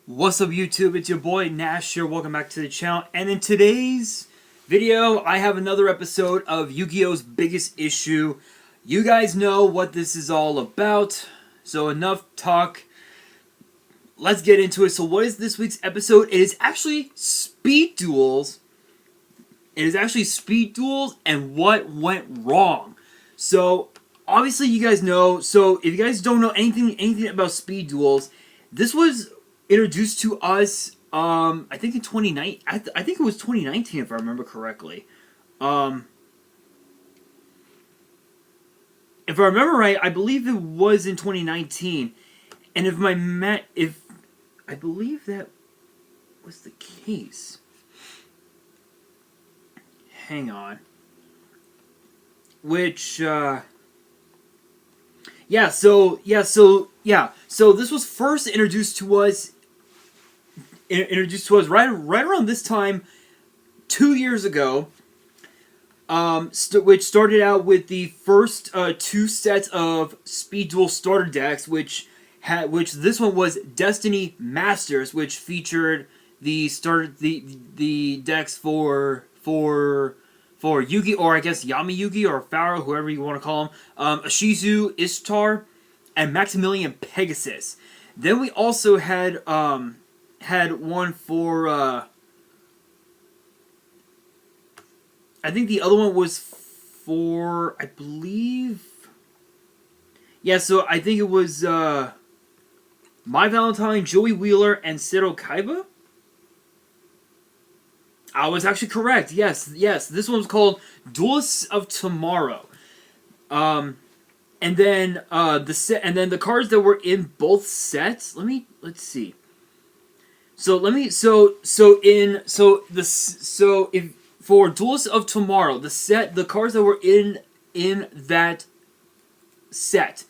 What's up YouTube, it's your boy Nash here, welcome back to the channel, and in today's video I have another episode of Yu-Gi-Oh's Biggest Issue. You guys know what this is all about, so enough talk, let's get into it. So what is this week's episode? It is actually Speed Duels. It is actually Speed Duels and what went wrong. So obviously you guys know, so if you guys don't know anything about Speed Duels, this was introduced to us, I think in 2019. I think it was 2019 if I remember correctly. If I remember right, I believe it was in 2019. And if I believe that was the case. Hang on. So this was first introduced to us right around this time 2 years ago, which started out with the first two sets of Speed Duel starter decks, which this one was Destiny Masters, which featured the decks for Yugi, or I guess Yami Yugi or Pharaoh, whoever you want to call him, Ashizu, Ishtar, and Maximilian Pegasus. Then we also had one for I think the other one was for, I believe, so I think it was My Valentine, Joey Wheeler, and Seto Kaiba. I was actually correct. Yes. This one was called Duelists of Tomorrow. And then the cards that were in both sets. Let's see. If for Duelists of Tomorrow, the cards that were in that set.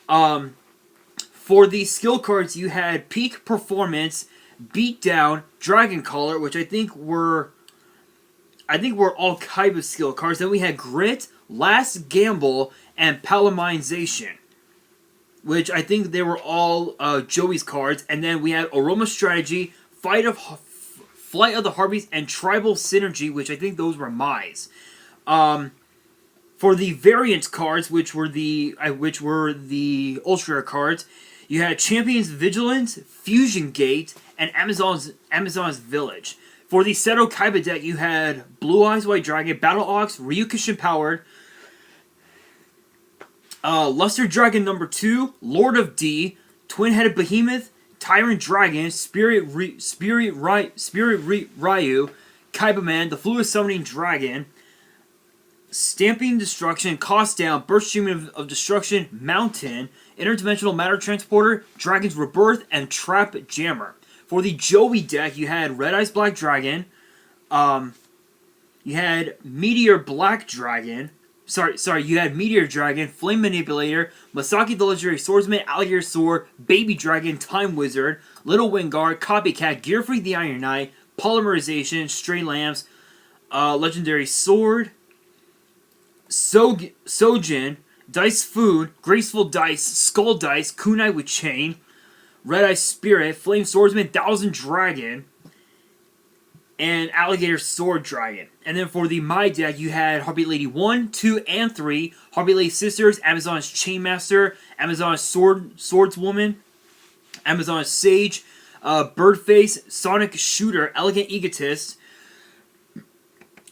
For the skill cards, you had Peak Performance, Beatdown, Dragon Caller, which I think were all Kaiba skill cards. Then we had Grit, Last Gamble, and Palamization, which I think they were all Joey's cards. And then we had Aroma Strategy, Flight of the Harpies, and Tribal Synergy, which I think those were Mai's. For the variant cards, which were the ultra rare cards, you had Champion's Vigilance, Fusion Gate, and Amazon's Village. For the Seto Kaiba deck, you had Blue Eyes White Dragon, Battle Ox, Ryukushin Powered, Luster Dragon number 2, Lord of D, Twin-Headed Behemoth, Tyrant Dragon, Spirit Ryu, Kaiba Man, the Fluid Summoning Dragon, Stamping Destruction, Cost Down, Burst Stream of Destruction, Mountain, Interdimensional Matter Transporter, Dragon's Rebirth, and Trap Jammer. For the Joey deck, you had Red Eyes Black Dragon, you had Meteor Black Dragon, you had Meteor Dragon, Flame Manipulator, Masaki the Legendary Swordsman, Alligator Sword, Baby Dragon, Time Wizard, Little Wingard, Copycat, Gear Freak the Iron Knight, Polymerization, Stray Lambs, Legendary Sword, Sojin, Dice Food, Graceful Dice, Skull Dice, Kunai with Chain, Red Eye Spirit, Flame Swordsman, Thousand Dragon, and Alligator Sword Dragon. And then for the My deck, you had Harpy Lady 1, 2, and 3, Harpy Lady Sisters, Amazon's Chainmaster, Amazon's Swordswoman, Amazon's Sage, Birdface, Sonic Shooter, Elegant Egotist,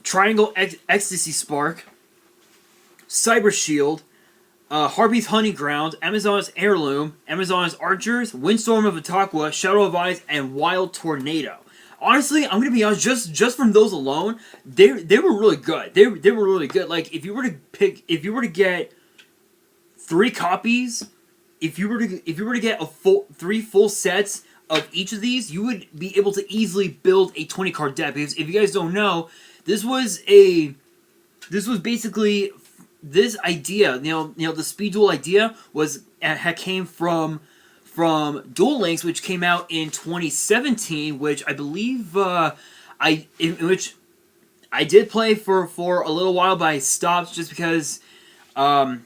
Triangle Ecstasy Spark, Cyber Shield, Harpy's Honey Ground, Amazon's Heirloom, Amazon's Archers, Windstorm of Ataqua, Shadow of Ice, and Wild Tornado. Honestly, I'm gonna be honest. Just from those alone, they were really good. They were really good. Like if you were to get 3 copies, if you were to get three full sets of each of these, you would be able to easily build a 20 card deck. Because if you guys don't know, this was basically this idea. The Speed Duel idea came from Duel Links, which came out in 2017, which I believe which I did play for a little while, but I stopped just because my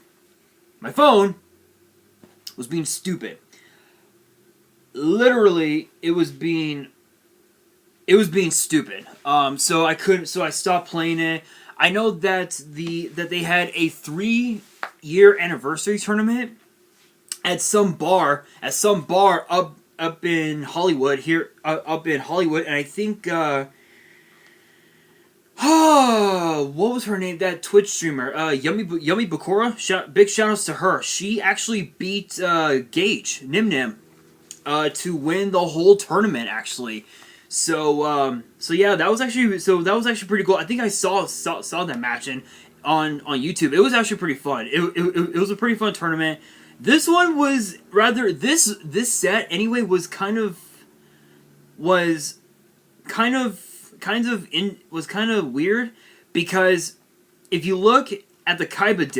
phone was being stupid. literally, it was being stupid. So I couldn't. So I stopped playing it. I know that they had a 3-year anniversary tournament at some bar up in Hollywood here up in Hollywood, and I think what was her name? That Twitch streamer, Yummy Bakura. Big shout outs to her. She actually beat Gage Nim Nim to win the whole tournament. Actually, so yeah, that was actually pretty cool. I think I saw that match on YouTube. It was actually pretty fun. It was a pretty fun tournament. This one was rather this set anyway was kind of weird, because if you look at the Kaiba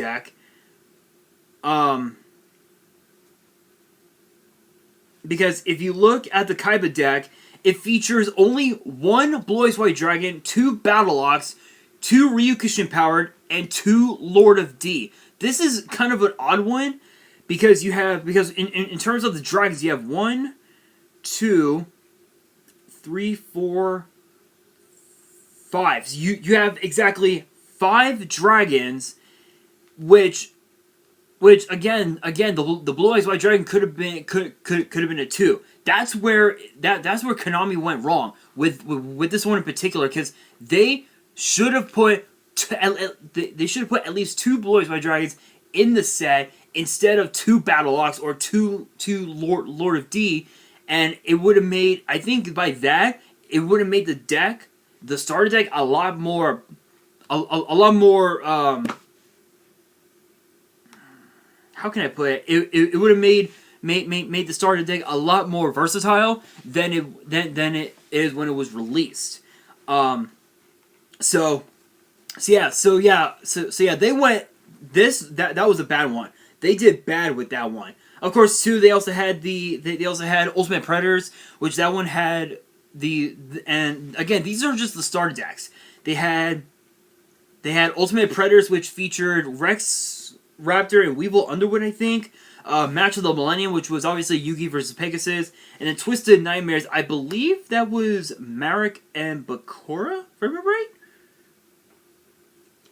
deck, it features only 1 Blue Eyes White Dragon, 2 Battle Locks, 2 Ryukushin Powered, and 2 Lord of D. This is kind of an odd one, because in terms of the dragons, you have 1, 2, 3, 4, 5. So you have exactly 5 dragons, which again the Blue Eyes White Dragon could have been a 2. That's where Konami went wrong with this one in particular, because they should have put at least 2 Blue Eyes White Dragons in the set instead of 2 Battle Locks or 2 Lord of D, and it would have made, I think by that, it would have made the starter deck a lot more how can I put it? It would have made the starter deck a lot more versatile than it is when it was released. So yeah, they went that was a bad one. They did bad with that one. Of course, too, they also had Ultimate Predators, which that one had and again, these are just the starter decks. They had Ultimate Predators, which featured Rex Raptor and Weevil Underwood, I think. Match of the Millennium, which was obviously Yugi versus Pegasus, and then Twisted Nightmares. I believe that was Marek and Bakura, if I remember right.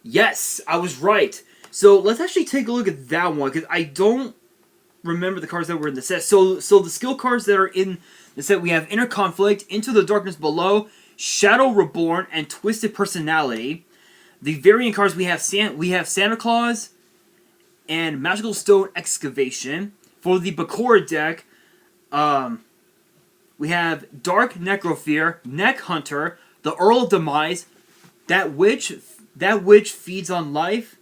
Yes, I was right. So let's actually take a look at that one, because I don't remember the cards that were in the set. So the skill cards that are in the set, we have Inner Conflict, Into the Darkness Below, Shadow Reborn, and Twisted Personality. The variant cards, we have Santa Claus and Magical Stone Excavation. For the Bakura deck, we have Dark Necrofear, Neck Hunter, the Earl of Demise, That Witch Feeds on Life,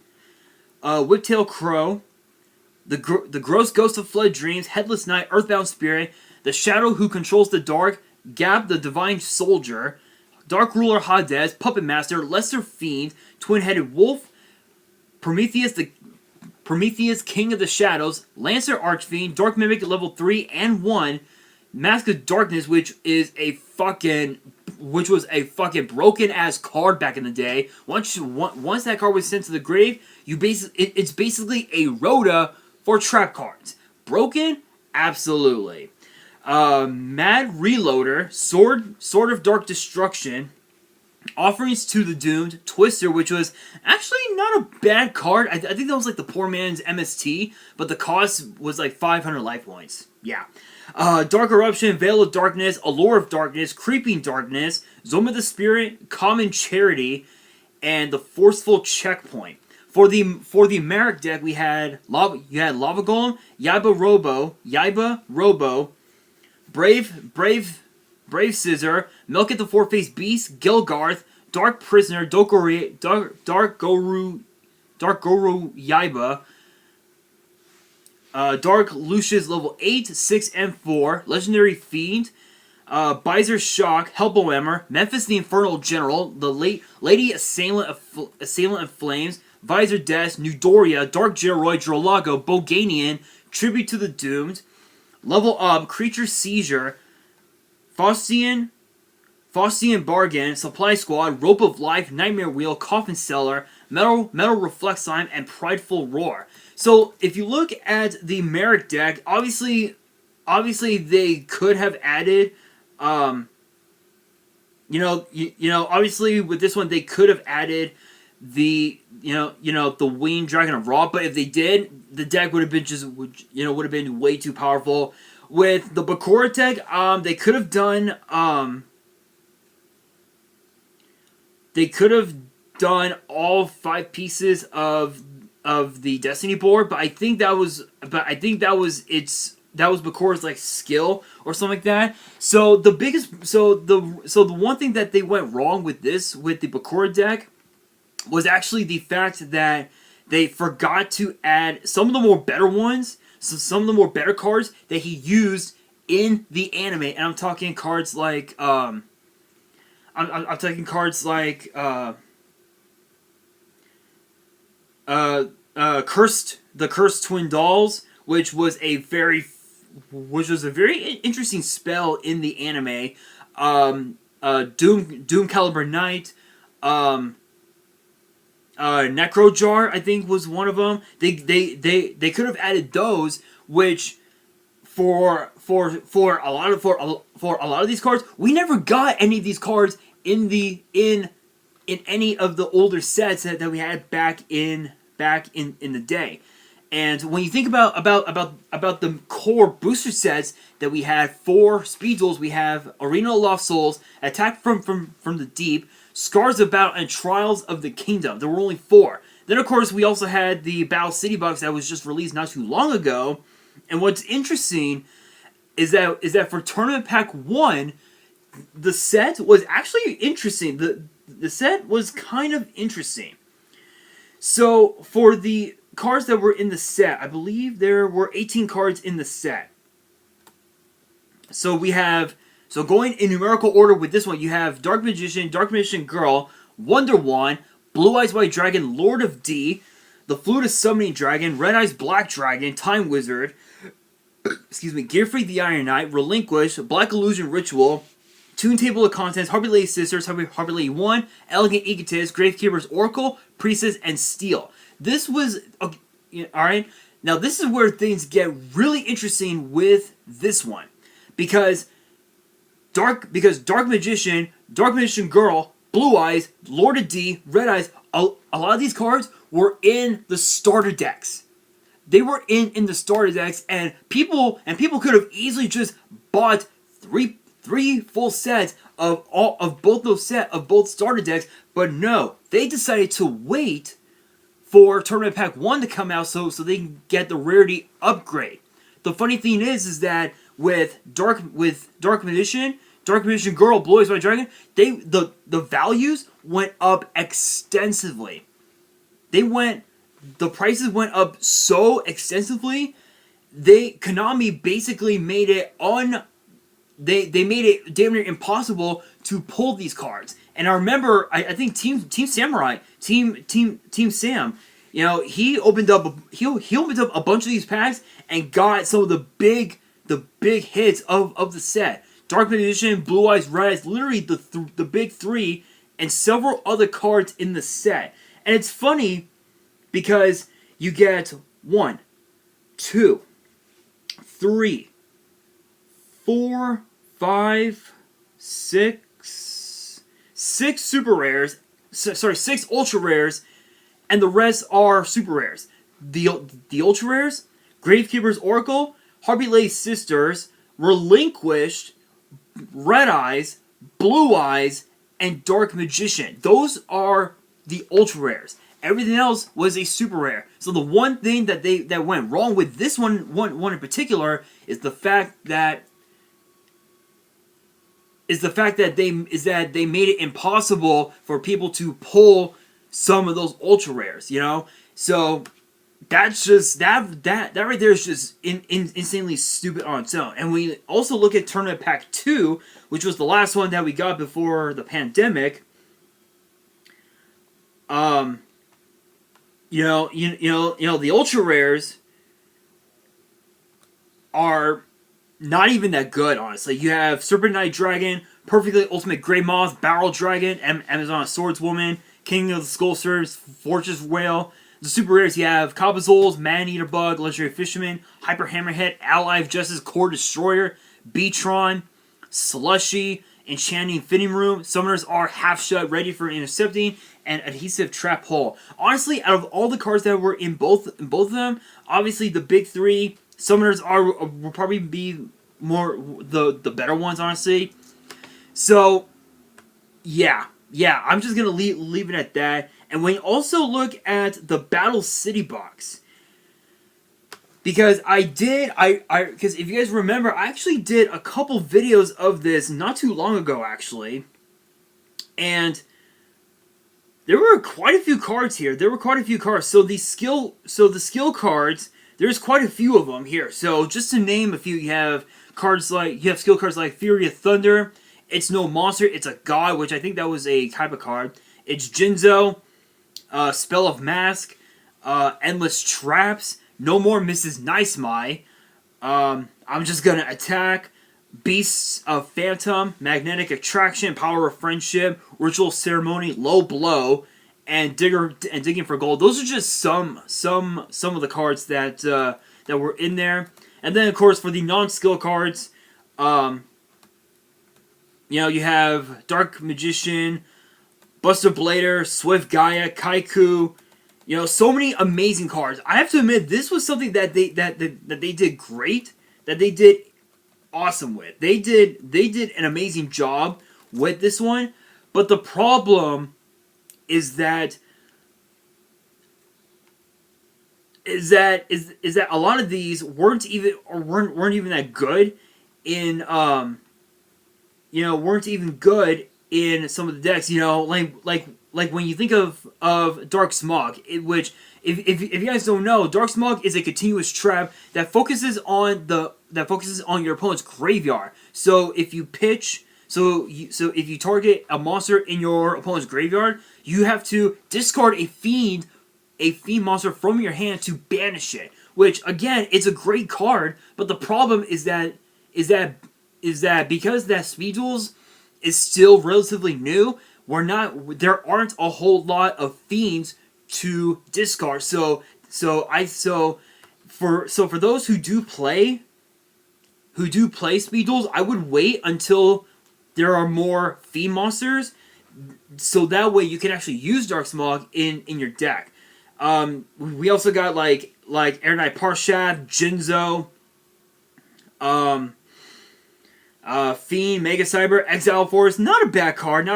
Whiptail Crow, the Gross Ghost of Fled Dreams, Headless Knight, Earthbound Spirit, the Shadow Who Controls the Dark, Gab the Divine Soldier, Dark Ruler Hades, Puppet Master, Lesser Fiend, Twin-Headed Wolf, Prometheus King of the Shadows, Lancer Archfiend, Dark Mimic level 3 and 1, Mask of Darkness, which was a fucking broken ass card back in the day. Once that card was sent to the grave, it's basically a Rhoda for trap cards. Broken? Absolutely. Mad Reloader, Sword of Dark Destruction, Offerings to the Doomed, Twister, which was actually not a bad card. I think that was like the poor man's MST, but the cost was like 500 life points. Yeah. Dark Eruption, Veil of Darkness, Allure of Darkness, Creeping Darkness, Zoma the Spirit, Common Charity, and the Forceful Checkpoint. For the Merrick deck, you had Lava Golem, Yaiba Robo, Brave Scissor, Milk at the Four-Faced Beast, Gilgarth, Dark Prisoner, Dark Goru Yaiba, Dark Lucius level 8, 6, and 4, Legendary Fiend, Bizer Shock, Helpohammer, Memphis the Infernal General, the Lady Assailant of Flames, Visor Death, Nudoria, Dark Geroid, Drolago, Boganian, Tribute to the Doomed, Level Up, Creature Seizure, Faustian Bargain, Supply Squad, Rope of Life, Nightmare Wheel, Coffin Cellar, Metal Reflex Slime, and Prideful Roar. So if you look at the Merrick deck, obviously obviously they could have added, obviously with this one they could have added the the Winged Dragon of Ra, but if they did, the deck would have been would have been way too powerful. With the Bakura deck, they could have done all 5 pieces of the Destiny board, but I think that was Bakura's like skill or something like that. So the one thing that they went wrong with the Bakura deck was actually the fact that they forgot to add some of the more better ones, so some of the more better cards that he used in the anime, and I'm talking cards like I'm talking cards like Cursed Twin Dolls, which was a very interesting spell in the anime. Doom Caliber Knight, Necrojar, I think, was one of them. They could have added those, which for a lot of these cards, we never got any of these cards in any of the older sets that we had back in the day. And when you think about the core booster sets that we had for Speed Duels, we have Arena of Lost Souls, Attack from the Deep, Scars of Battle, and Trials of the Kingdom. There were only 4. Then, of course, we also had the Battle City box that was just released not too long ago. And what's interesting is that for Tournament Pack 1, the set was actually interesting. The set was kind of interesting. So, for the cards that were in the set, I believe there were 18 cards in the set. So going in numerical order with this one, you have Dark Magician Girl, Wonder Wand, Blue Eyes White Dragon, Lord of D, the Fluid Summoning Dragon, Red Eyes Black Dragon, Time Wizard, Gearfried the Iron Knight, Relinquish, Black Illusion Ritual, Tune Table of Contents, Harpy Lady Sisters, Harpy Lady 1, Elegant Egotist, Gravekeeper's Oracle, Priestess, and Steel. This was alright. Now this is where things get really interesting with this one. Because Dark Magician Girl, Blue Eyes, Lord of D, Red Eyes, a lot of these cards were in the starter decks. They were in the starter decks, and people could have easily just bought three full sets of both starter decks, but no, they decided to wait for Tournament Pack 1 to come out so they can get the rarity upgrade. The funny thing is that with Dark Magician Girl, Blue Eyes White Dragon, the values went up extensively. The prices went up so extensively. Konami basically made it they made it damn near impossible to pull these cards. And I remember, I think Team Samurai, Team Sam, he opened up a bunch of these packs and got some of the big hits of the set. Dark Magician, Blue Eyes, Red Eyes, literally the big 3, and several other cards in the set. And it's funny because you get 1, 2, 3, 4, 5, 6 super rares. 6 ultra rares, and the rest are super rares. The ultra rares: Gravekeeper's Oracle, Harpy Lady Sisters, Relinquished, Red Eyes, Blue Eyes, and Dark Magician. Those are the ultra rares. Everything else was a super rare. So the one thing that went wrong with this one in particular is the fact that they made it impossible for people to pull some of those ultra rares. So that's just that right there is just insanely stupid on its own. And we also look at Tournament Pack 2, which was the last one that we got before the pandemic. The ultra rares are not even that good, honestly. You have Serpent Knight Dragon, Perfectly Ultimate Grey Moth, Barrel Dragon, Amazon Swordswoman, King of the Skull Servers, Fortress Whale, The super rares, you have Cobazoles, Man-Eater Bug, Legendary Fisherman, Hyper Hammerhead, Ally of Justice, Core Destroyer, Beatron, Slushy, Enchanting Fitting Room. Summoners are Half Shut, Ready for Intercepting, and Adhesive Trap Hole. Honestly, out of all the cards that were in both of them, obviously the big three, Summoners will probably be more the better ones, honestly. So, yeah, I'm just gonna leave it at that. And when you also look at the Battle City box, because because if you guys remember, I actually did a couple videos of this not too long ago, actually, and there were quite a few cards here. So the skill cards, there's quite a few of them here. So just to name a few, you have skill cards like Fury of Thunder. It's no monster, it's a god, which I think that was a type of card. It's Jinzo, Spell of Mask, Endless Traps, No More Mrs. Nice Mai, I'm Just Gonna Attack, Beasts of Phantom, Magnetic Attraction, Power of Friendship, Ritual Ceremony, Low Blow, and Digging for Gold. Those are just some of the cards that were in there. And then of course for the non-skill cards, you have Dark Magician, Buster Blader, Swift Gaia, Kaiku. So many amazing cards. I have to admit, this was something that they did great. That they did awesome with. They did an amazing job with this one. But the problem is that a lot of these weren't even that good in weren't even good in some of the decks. Like when you think of Dark Smog, which if you guys don't know, Dark Smog is a continuous trap that focuses on your opponent's graveyard. So if you pitch, if you target a monster in your opponent's graveyard, you have to discard a fiend monster from your hand to banish it. Which again, it's a great card, but the problem is that because that Speed Duels is still relatively new, there aren't a whole lot of fiends to discard. So for those who do play Speed Duels, I would wait until there are more fiend monsters, so that way you can actually use Dark Smog in your deck. We also got like Air Knight Parshath, Jinzo, Fiend, Mega Cyber, Exile Force, not a bad card.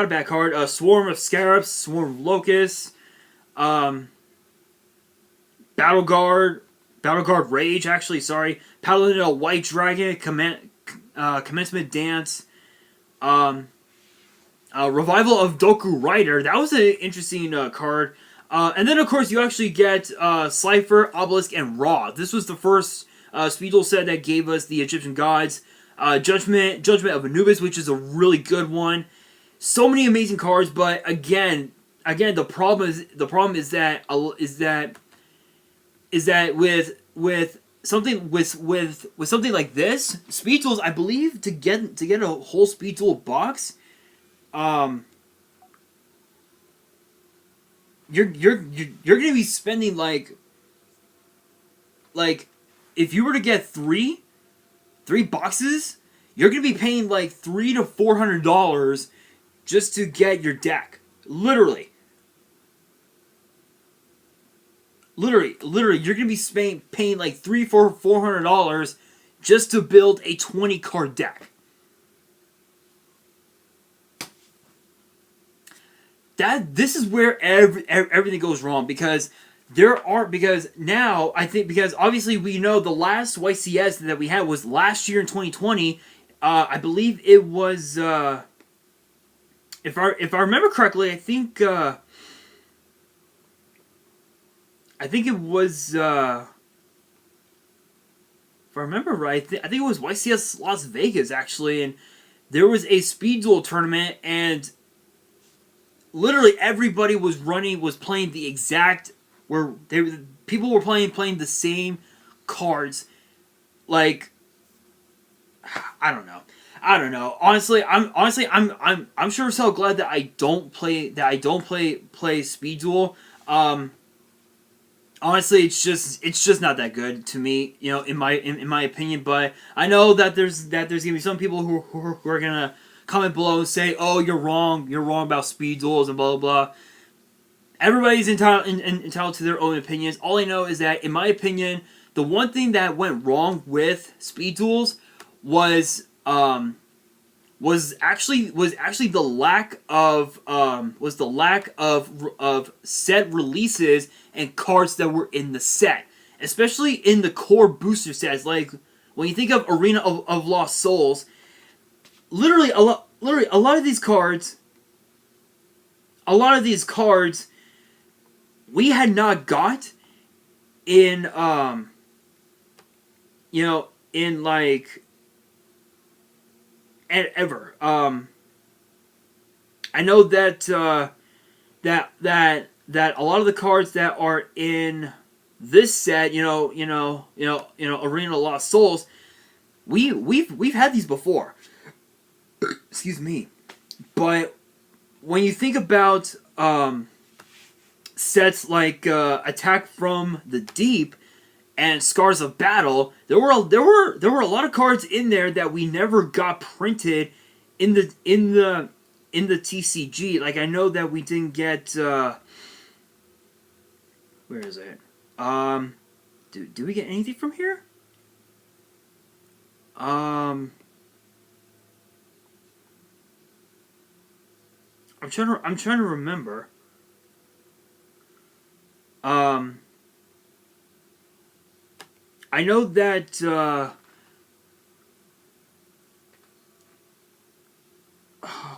Swarm of Scarabs, Swarm of Locusts, Battle Guard Rage, actually, sorry. Paladin of White Dragon, Commencement Dance, Revival of Doku Rider. That was an interesting card. And then, of course, you actually get Slifer, Obelisk, and Ra. This was the first Speed Duel set that gave us the Egyptian gods. Judgment of Anubis, which is a really good one. So many amazing cards, but again, the problem is that with something like this, Speed Duels, I believe to get a whole Speed Duel box, you're gonna be spending like if you were to get three boxes, you're gonna be paying like $300 to $400 just to get your deck. Literally, you're gonna be paying like $400 just to build a 20 card deck. This is where everything goes wrong, because now I think, because obviously we know the last YCS that we had was last year in 2020. I believe it was if I remember correctly, I think it was if I remember right, I think it was YCS Las Vegas, actually, and there was a Speed Duel tournament, and literally everybody was playing the exact, people were playing the same cards. Like, I don't know. Honestly, I'm sure so glad that I don't play Speed Duel. honestly, it's just not that good to me, you know, in my opinion. But I know that there's gonna be some people who are gonna comment below and say, "Oh, you're wrong about speed duels and blah blah blah." Everybody's entitled to their own opinions. All I know is that, in my opinion, the one thing that went wrong with speed duels was actually the lack of set releases and cards that were in the set, especially in the core booster sets. Like when you think of Arena of Lost Souls, literally a lot of these cards, we had not got in in like ever. I know that that a lot of the cards that are in this set, Arena of Lost Souls, we've had these before. Excuse me, but when you think about sets like Attack from the Deep and Scars of Battle, there were a lot of cards in there that we never got printed in the TCG. Like, I know that we didn't get where is it? Do we get anything from here? I'm trying to remember. I know that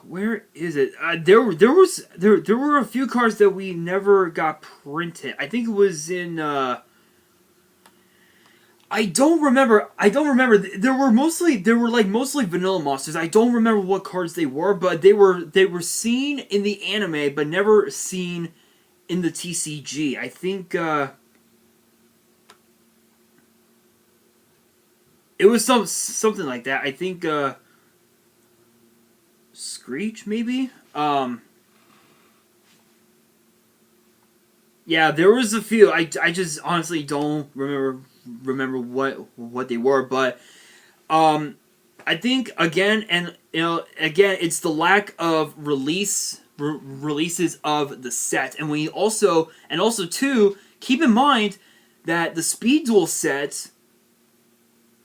where is it? There were a few cards that we never got printed. I think it was in I don't remember. There were mostly vanilla monsters. I don't remember what cards they were, but they were seen in the anime but never seen in the TCG. I think it was something like that. I think Screech, maybe? Yeah, there was a few. I just honestly don't remember what they were, but I think again, it's the lack of releases of the set, and also too, keep in mind that the Speed Duel sets,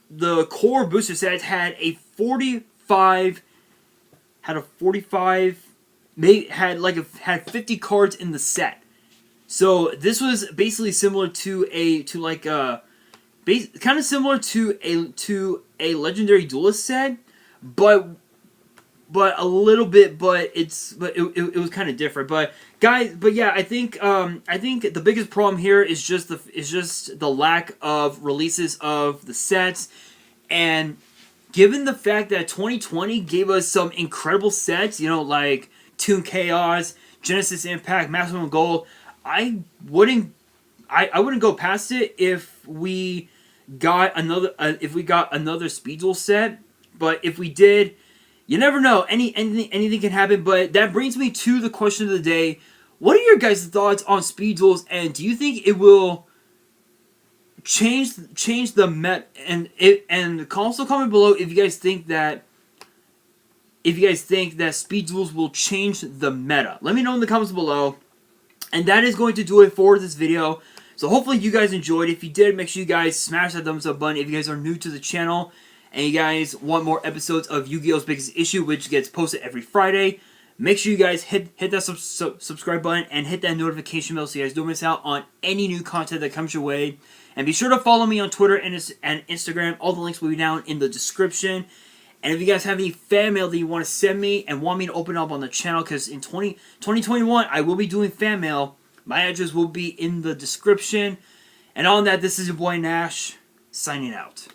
the core booster sets, had 50 cards in the set. So this was basically similar to kind of similar to a legendary duelist set, but a little bit, but it was kind of different. But guys, yeah, I think the biggest problem here is just the lack of releases of the sets, and given the fact that 2020 gave us some incredible sets, like Toon Chaos, Genesis Impact, Maximum Gold, I wouldn't go past it if we got another Speed Duel set. But if we did, you never know. Anything can happen. But that brings me to the question of the day: what are your guys' thoughts on Speed Duels, and do you think it will change the meta? And also comment below if you guys think that Speed Duels will change the meta. Let me know in the comments below. And that is going to do it for this video. So hopefully you guys enjoyed. If you did, make sure you guys smash that thumbs up button. If you guys are new to the channel and you guys want more episodes of Yu-Gi-Oh's Biggest Issue, which gets posted every Friday, make sure you guys hit that subscribe button and hit that notification bell so you guys don't miss out on any new content that comes your way. And be sure to follow me on Twitter and Instagram. All the links will be down in the description. And if you guys have any fan mail that you want to send me and want me to open up on the channel, because in 2021 I will be doing fan mail, my address will be in the description. And on that, this is your boy Nash, signing out.